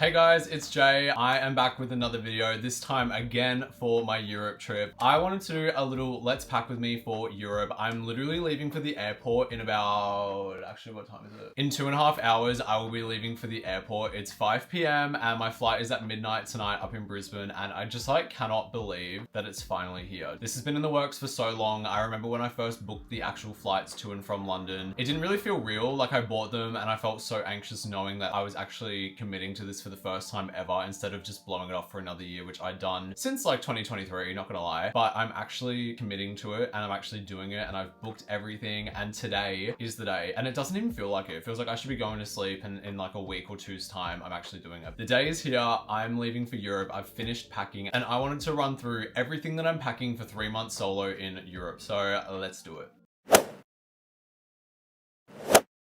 Hey guys, it's Jay. I am back with another video, this time again for my Europe trip. I wanted to do a little let's pack with me for Europe. I'm literally leaving for the airport in about, actually what time is it? In 2.5 hours, I will be leaving for the airport. It's 5 p.m. and my flight is at midnight tonight up in Brisbane, and I just cannot believe that it's finally here. This has been in the works for so long. I remember when I first booked the actual flights to and from London, it didn't really feel real. I bought them and I felt so anxious knowing that I was actually committing to this for the first time ever instead of just blowing it off for another year, which I'd done since 2023, not gonna lie. But I'm actually committing to it and I'm actually doing it and I've booked everything, and today is the day. And it doesn't even feel like it. It feels like I should be going to sleep, and in a week or two's time I'm actually doing it. The day is here. I'm leaving for Europe. I've finished packing and I wanted to run through everything that I'm packing for 3 months solo in Europe. So let's do it.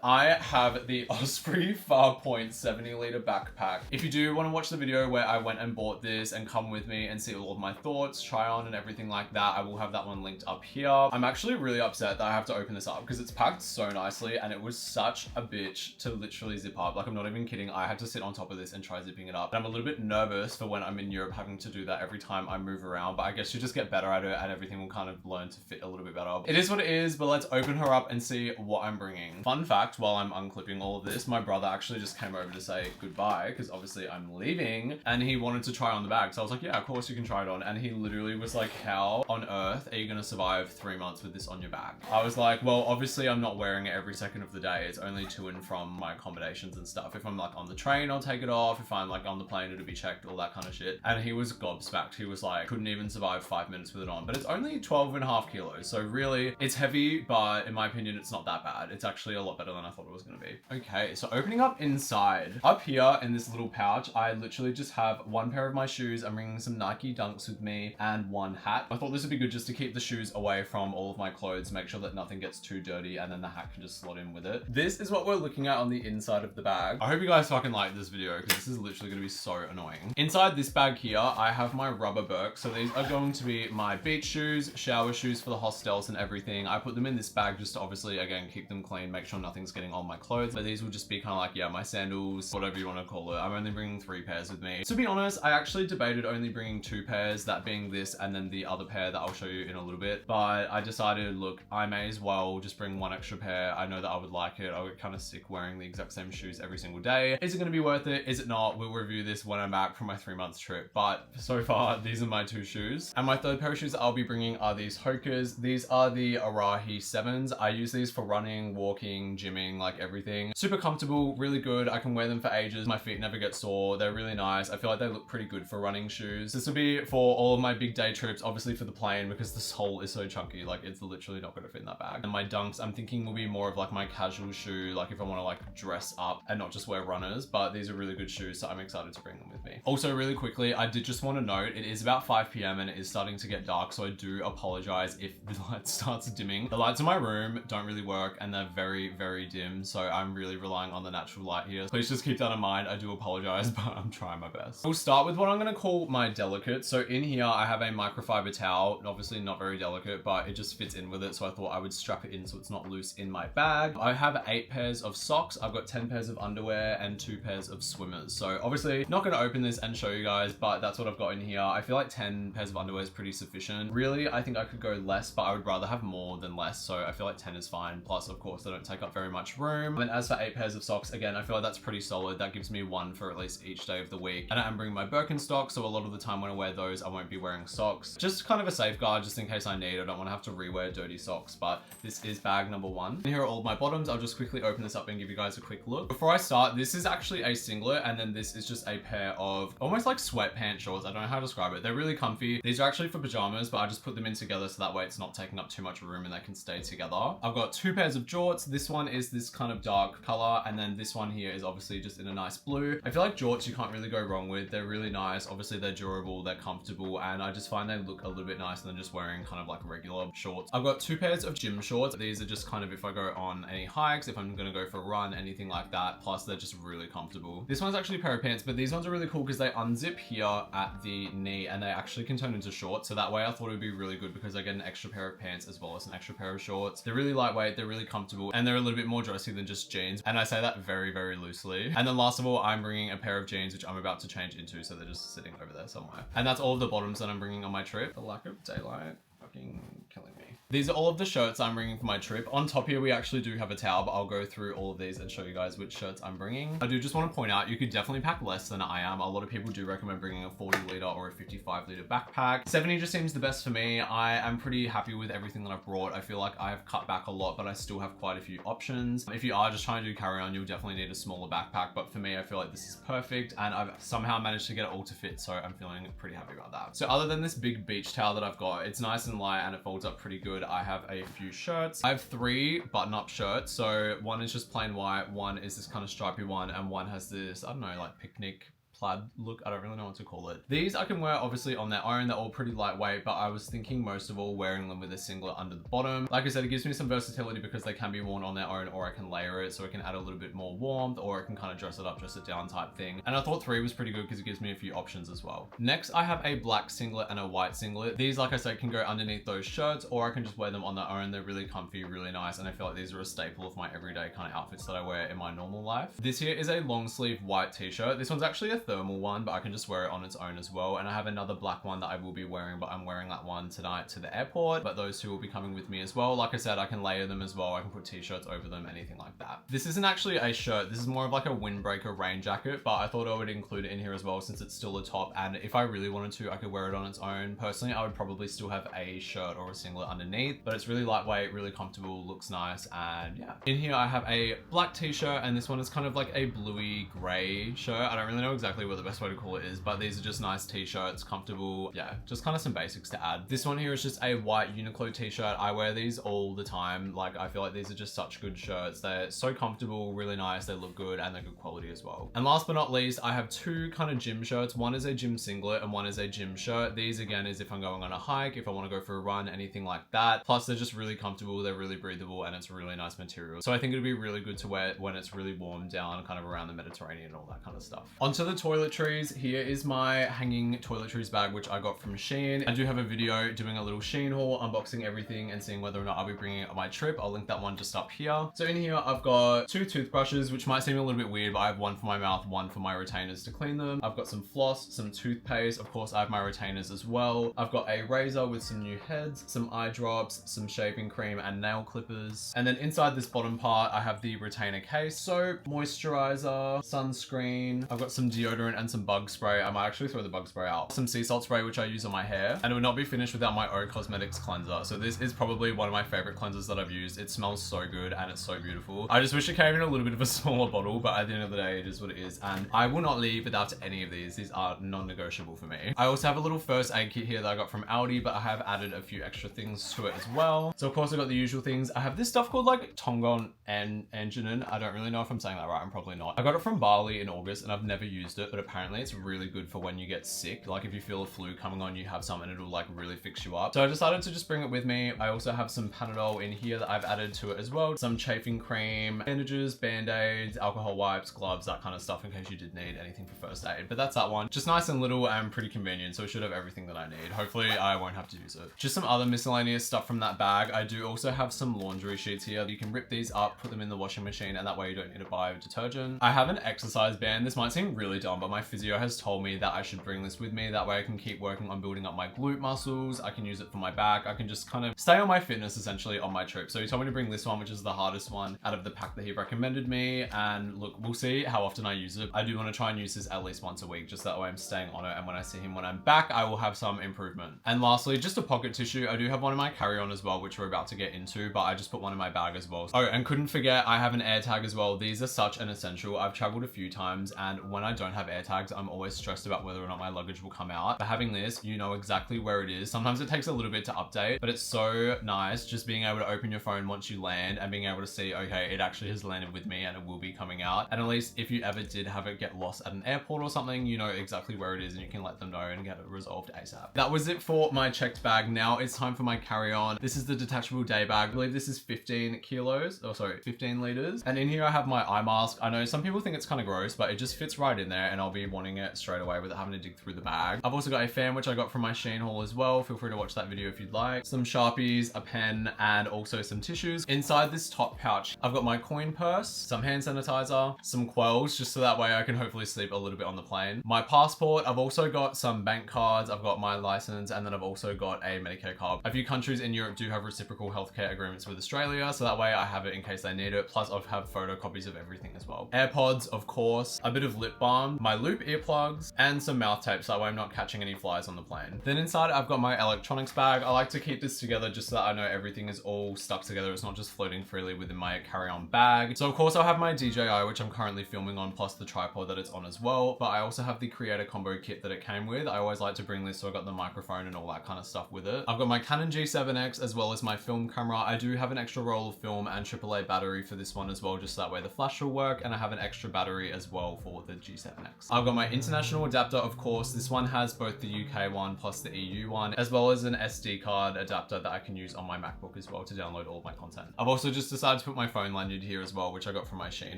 I have the Osprey farpoint 70-litre backpack. If you do want to watch the video where I went and bought this and come with me and see all of my thoughts, try on and everything like that, I will have that one linked up here. I'm actually really upset that I have to open this up because it's packed so nicely and it was such a bitch to literally zip up. I'm not even kidding. I had to sit on top of this and try zipping it up. And I'm a little bit nervous for when I'm in Europe having to do that every time I move around, but I guess you just get better at it and everything will kind of learn to fit a little bit better. It is what it is, but let's open her up and see what I'm bringing. Fun fact, while I'm unclipping all of this, my brother actually just came over to say goodbye because obviously I'm leaving, and he wanted to try on the bag. So I was like, yeah, of course you can try it on. And he literally was like, how on earth are you gonna survive 3 months with this on your back? I was like, well, obviously I'm not wearing it every second of the day. It's only to and from my accommodations and stuff. If I'm on the train, I'll take it off. If I'm on the plane, it'll be checked, all that kind of shit. And he was gobsmacked. He was like, couldn't even survive 5 minutes with it on. But it's only 12.5 kilos. So really, it's heavy, but in my opinion, it's not that bad. It's actually a lot better than I thought it was gonna be. Okay, so opening up inside. Up here in this little pouch, I literally just have one pair of my shoes. I'm bringing some Nike Dunks with me and one hat. I thought this would be good just to keep the shoes away from all of my clothes, make sure that nothing gets too dirty, and then the hat can just slot in with it. This is what we're looking at on the inside of the bag. I hope you guys fucking like this video because this is literally gonna be so annoying. Inside this bag here, I have my rubber Birks. So these are going to be my beach shoes, shower shoes for the hostels and everything. I put them in this bag just to obviously, again, keep them clean, make sure nothing's getting on my clothes. But these will just be yeah, my sandals, whatever you want to call it. I'm only bringing 3 pairs with me. To be honest, I actually debated only bringing 2 pairs, that being this and then the other pair that I'll show you in a little bit. But I decided, look, I may as well just bring 1 extra pair. I know that I would like it. I would kind of sick wearing the exact same shoes every single day. Is it going to be worth it? Is it not? We'll review this when I'm back from my 3 months trip. But so far, these are my 2 shoes. And my 3rd pair of shoes I'll be bringing are these Hokas. These are the Arahi 7s. I use these for running, walking, gymming, everything. Super comfortable, really good. I can wear them for ages. My feet never get sore. They're really nice. I feel like they look pretty good for running shoes. This will be for all of my big day trips, obviously for the plane because the sole is so chunky. It's literally not going to fit in that bag. And my Dunks, I'm thinking will be more of my casual shoe, if I want to dress up and not just wear runners, but these are really good shoes, so I'm excited to bring them with me. Also, really quickly, I did just want to note, it is about 5 p.m. and it is starting to get dark, so I do apologize if the light starts dimming. The lights in my room don't really work and they're very, very dim, so I'm really relying on the natural light here. Please just keep that in mind. I do apologize, but I'm trying my best. We'll start with what I'm going to call my delicate. So in here, I have a microfiber towel, obviously not very delicate, but it just fits in with it. So I thought I would strap it in so it's not loose in my bag. I have 8 pairs of socks. I've got 10 pairs of underwear and 2 pairs of swimmers. So obviously not going to open this and show you guys, but that's what I've got in here. I feel like 10 pairs of underwear is pretty sufficient. Really, I think I could go less, but I would rather have more than less. So I feel like 10 is fine. Plus, of course, they don't take up very much room. And as for 8 pairs of socks, again, I feel like that's pretty solid. That gives me 1 for at least each day of the week. And I'm bringing my Birkenstock, so a lot of the time when I wear those, I won't be wearing socks. Just kind of a safeguard, just in case I need. I don't want to have to rewear dirty socks, but this is bag number 1. And here are all of my bottoms. I'll just quickly open this up and give you guys a quick look. Before I start, this is actually a singlet, and then this is just a pair of almost sweatpants shorts. I don't know how to describe it. They're really comfy. These are actually for pajamas, but I just put them in together so that way it's not taking up too much room and they can stay together. I've got 2 pairs of jorts. This one is this kind of dark color, and then this one here is obviously just in a nice blue. I feel like jorts you can't really go wrong with. They're really nice. Obviously they're durable, they're comfortable, and I just find they look a little bit nicer than just wearing kind of regular shorts. I've got 2 pairs of gym shorts. These are just kind of if I go on any hikes, if I'm gonna go for a run, anything like that. Plus they're just really comfortable. This one's actually a pair of pants, but these ones are really cool because they unzip here at the knee and they actually can turn into shorts. So that way I thought it would be really good because I get an extra pair of pants as well as an extra pair of shorts. They're really lightweight, they're really comfortable, and they're a little bit more dressy than just jeans. And I say that very, very loosely. And then last of all, I'm bringing a pair of jeans, which I'm about to change into. So they're just sitting over there somewhere. And that's all of the bottoms that I'm bringing on my trip. The lack of daylight fucking killing me. These are all of the shirts I'm bringing for my trip. On top here, we actually do have a towel, but I'll go through all of these and show you guys which shirts I'm bringing. I do just want to point out, you could definitely pack less than I am. A lot of people do recommend bringing a 40 litre or a 55 litre backpack. 70 just seems the best for me. I am pretty happy with everything that I've brought. I feel like I've cut back a lot, but I still have quite a few options. If you are just trying to do carry-on, you'll definitely need a smaller backpack. But for me, I feel like this is perfect and I've somehow managed to get it all to fit. So I'm feeling pretty happy about that. So other than this big beach towel that I've got, it's nice and light and it folds up pretty good. I have a few shirts. I have 3 button-up shirts. So one is just plain white, one is this kind of stripy one, and one has this, I don't know, like picnic plaid look. I don't really know what to call it. These I can wear obviously on their own. They're all pretty lightweight, but I was thinking most of all wearing them with a singlet under the bottom. Like I said, it gives me some versatility because they can be worn on their own, or I can layer it so it can add a little bit more warmth, or I can kind of dress it up, dress it down type thing. And I thought 3 was pretty good because it gives me a few options as well. Next, I have a black singlet and a white singlet. These, like I said, can go underneath those shirts, or I can just wear them on their own. They're really comfy, really nice, and I feel like these are a staple of my everyday kind of outfits that I wear in my normal life. This here is a long sleeve white t-shirt. This one's actually a thermal one, but I can just wear it on its own as well. And I have another black one that I will be wearing, but I'm wearing that one tonight to the airport, but those 2 will be coming with me as well. Like I said, I can layer them as well. I can put t-shirts over them, anything like that. This isn't actually a shirt. This is more of like a windbreaker rain jacket, but I thought I would include it in here as well since it's still a top. And if I really wanted to, I could wear it on its own. Personally, I would probably still have a shirt or a singlet underneath, but it's really lightweight, really comfortable, looks nice. And yeah, in here I have a black t-shirt, and this one is kind of like a bluey gray shirt. I don't really know exactly what the best way to call it is, but these are just nice t-shirts, comfortable. Yeah, just kind of some basics to add. This one here is just a white Uniqlo t-shirt. I wear these all the time. Like, I feel like these are just such good shirts. They're so comfortable, really nice. They look good and they're good quality as well. And last but not least, I have 2 kind of gym shirts. One is a gym singlet and one is a gym shirt. These again is if I'm going on a hike, if I want to go for a run, anything like that. Plus they're just really comfortable. They're really breathable and it's really nice material. So I think it'd be really good to wear when it's really warm down kind of around the Mediterranean and all that kind of stuff. Onto the toiletries. Here is my hanging toiletries bag, which I got from Shein. I do have a video doing a little Shein haul, unboxing everything and seeing whether or not I'll be bringing it on my trip. I'll link that one just up here. So in here, I've got 2 toothbrushes, which might seem a little bit weird, but I have one for my mouth, one for my retainers to clean them. I've got some floss, some toothpaste. Of course, I have my retainers as well. I've got a razor with some new heads, some eye drops, some shaving cream and nail clippers. And then inside this bottom part, I have the retainer case, soap, moisturizer, sunscreen. I've got some deodorant and some bug spray. I might actually throw the bug spray out. Some sea salt spray, which I use on my hair, and it would not be finished without my O Cosmetics cleanser. So this is probably one of my favorite cleansers that I've used. It smells so good and it's so beautiful. I just wish it came in a little bit of a smaller bottle, but at the end of the day, it is what it is. And I will not leave without any of these. These are non-negotiable for me. I also have a little first aid kit here that I got from Aldi, but I have added a few extra things to it as well. So of course I got the usual things. I have this stuff called like Tongon and Enginen. I don't really know if I'm saying that right. I'm probably not. I got it from Bali in August and I've never used it, but apparently it's really good for when you get sick. Like if you feel a flu coming on, you have some and it'll like really fix you up. So I decided to just bring it with me. I also have some Panadol in here that I've added to it as well. Some chafing cream, bandages, band-aids, alcohol wipes, gloves, that kind of stuff in case you did need anything for first aid. But that's that one. Just nice and little and pretty convenient. So it should have everything that I need. Hopefully I won't have to use it. Just some other miscellaneous stuff from that bag. I do also have some laundry sheets here. You can rip these up, put them in the washing machine, and that way you don't need to buy detergent. I have an exercise band. This might seem really dumb, but my physio has told me that I should bring this with me. That way I can keep working on building up my glute muscles. I can use it for my back. I can just kind of stay on my fitness essentially on my trip. So he told me to bring this one, which is the hardest one out of the pack that he recommended me. And look, we'll see how often I use it. I do want to try and use this at least once a week, just that way I'm staying on it. And when I see him when I'm back, I will have some improvement. And lastly, just a pocket tissue. I do have one in my carry-on as well, which we're about to get into, but I just put one in my bag as well. Oh, and couldn't forget, I have an air tag as well. These are such an essential. I've traveled a few times and when I don't have air tags, I'm always stressed about whether or not my luggage will come out. But having this, you know exactly where it is. Sometimes it takes a little bit to update, but it's so nice just being able to open your phone once you land and being able to see, okay, it actually has landed with me and it will be coming out. And at least if you ever did have it get lost at an airport or something, you know exactly where it is and you can let them know and get it resolved ASAP. That was it for my checked bag. Now it's time for my carry-on. This is the detachable day bag. I believe this is 15 kilos, oh sorry, 15 liters. And in here I have my eye mask. I know some people think it's kind of gross, but it just fits right in there. and I'll be wanting it straight away without having to dig through the bag. I've also got a fan, which I got from my Shein haul as well. Feel free to watch that video if you'd like. Some Sharpies, a pen, and also some tissues. Inside this top pouch, I've got my coin purse, some hand sanitizer, some quells, just so that way I can hopefully sleep a little bit on the plane. My passport, I've also got some bank cards, I've got my license, and then I've also got a Medicare card. A few countries in Europe do have reciprocal healthcare agreements with Australia, so that way I have it in case I need it. Plus I have photocopies of everything as well. AirPods, of course, a bit of lip balm, my loop earplugs, and some mouth tape so that way I'm not catching any flies on the plane. Then inside I've got my electronics bag. I like to keep this together just so that I know everything is all stuck together. It's not just floating freely within my carry-on bag. So of course I'll have my DJI, which I'm currently filming on, plus the tripod that it's on as well. But I also have the creator combo kit that it came with. I always like to bring this, so I got the microphone and all that kind of stuff with it. I've got my Canon G7X as well as my film camera. I do have an extra roll of film and AAA battery for this one as well, just so that way the flash will work, and I have an extra battery as well for the G7X. I've got my international adapter, of course. This one has both the UK one plus the EU one, as well as an SD card adapter that I can use on my MacBook as well to download all of my content. I've also just decided to put my phone lanyard here as well, which I got from my Shein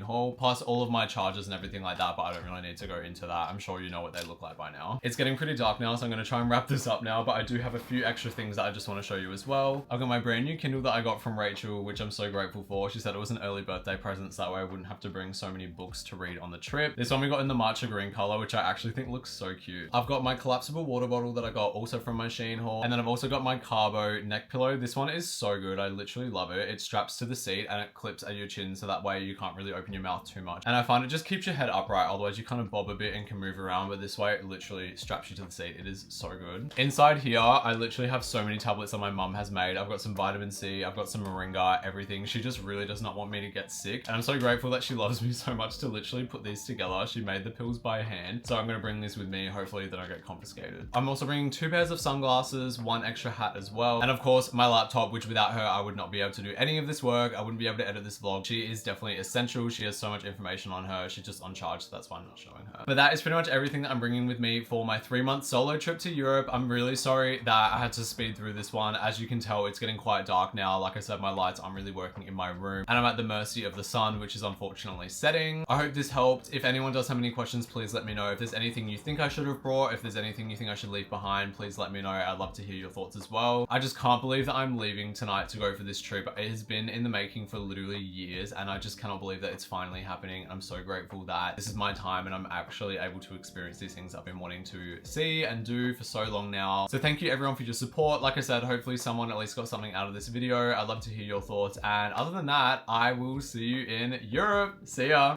haul, plus all of my chargers and everything like that, but I don't really need to go into that. I'm sure you know what they look like by now. It's getting pretty dark now, so I'm going to try and wrap this up now, but I do have a few extra things that I just want to show you as well. I've got my brand new Kindle that I got from Rachel, which I'm so grateful for. She said it was an early birthday present, so that way I wouldn't have to bring so many books to read on the trip. This one we got in the matcha green color, which I actually think looks so cute. I've got my collapsible water bottle that I got also from my Shein haul, and then I've also got my Carbo neck pillow. This one is so good. I literally love it. It straps to the seat and it clips at your chin, so that way you can't really open your mouth too much. And I find it just keeps your head upright, otherwise you kind of bob a bit and can move around, but this way it literally straps you to the seat. It is so good. Inside here, I literally have so many tablets that my mum has made. I've got some vitamin C, I've got some moringa, everything. She just really does not want me to get sick, and I'm so grateful that she loves me so much to literally put these together. She made the pills by hand, so I'm gonna bring this with me. Hopefully they don't get confiscated. I'm also bringing 2 pairs of sunglasses, 1 extra hat as well, and of course my laptop, which without her I would not be able to do any of this work. I wouldn't be able to edit this vlog. She is definitely essential. She has so much information on her. She's just on charge, so that's why I'm not showing her. But that is pretty much everything that I'm bringing with me for my 3-month solo trip to Europe. I'm really sorry that I had to speed through this one. As you can tell, it's getting quite dark now. Like I said, my lights aren't really working in my room, and I'm at the mercy of the sun, which is unfortunately setting. I hope this helped. If anyone does have any questions, please let me know. If there's anything you think I should have brought, if there's anything you think I should leave behind, please let me know. I'd love to hear your thoughts as well. I just can't believe that I'm leaving tonight to go for this trip. It has been in the making for literally years, and I just cannot believe that it's finally happening. I'm so grateful that this is my time and I'm actually able to experience these things I've been wanting to see and do for so long now. So thank you everyone for your support. Like I said, hopefully someone at least got something out of this video. I'd love to hear your thoughts, and other than that, I will see you in Europe. See ya.